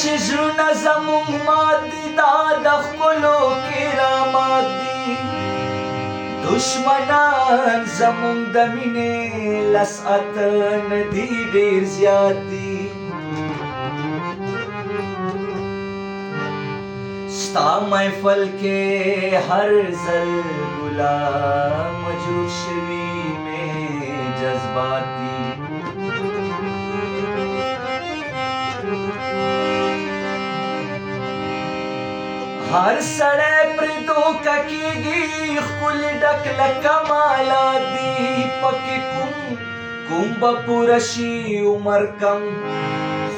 چې زړونه زموږ مات دي دا د ښکلو کرامات دي دشمنان زموږ د مینې لس اتن دي ډېر زیات دي ستا محفل کې هر ځل ګلاب مجروح شوي مې جذبات دي هر سړی پرې دوکه کېږي ښکلي ډک له کمالات دي پکې کوم به پوره شي عمر کم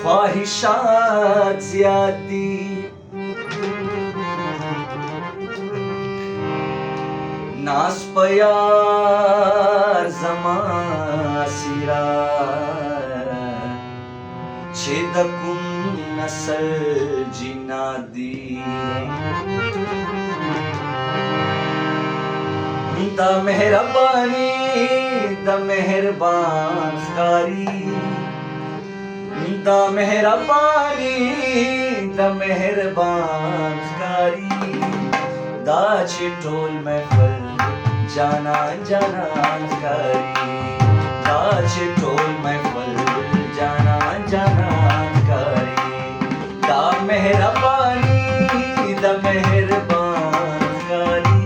خواهشات زیات دي ناز په یار زما اسیرا چې د کوم نسل جنات دي د مهرباني د مهربان ښکاري د مهرباني د مهربان ښکاري دا چې ټول محفل جانان جانان ښکاري دا چې ټول محفل جانان جانان ښکاري دا مهرباني د مهربان ښکاري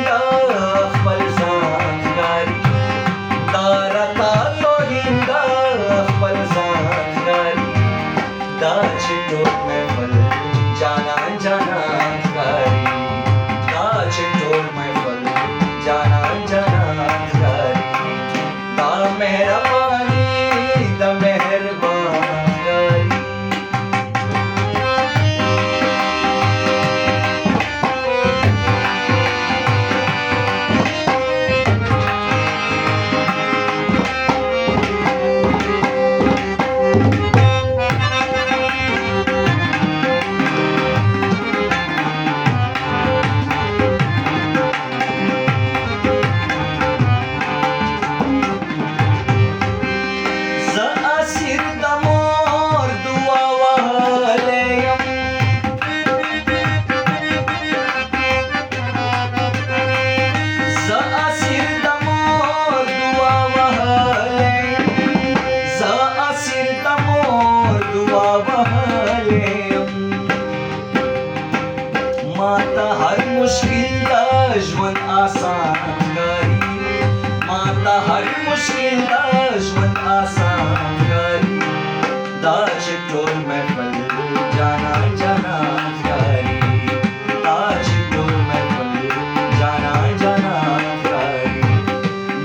hinda khpal zat gari darata to hinda khpal zat gari da chittot mehfal jana jana gari da chittot mehfal jana jana gari da mehrabani da meherban gari Asir damor dua wahaleyam Za asir damor dua wahaleyam Za asir damor dua wahaleyam Mata har mushkil da jwan asan kari Mata har mushkil da jwan asan kari Da chittor mehfal jana jana kari Da chittor mehfal jana jana kari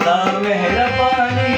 Da mehrabani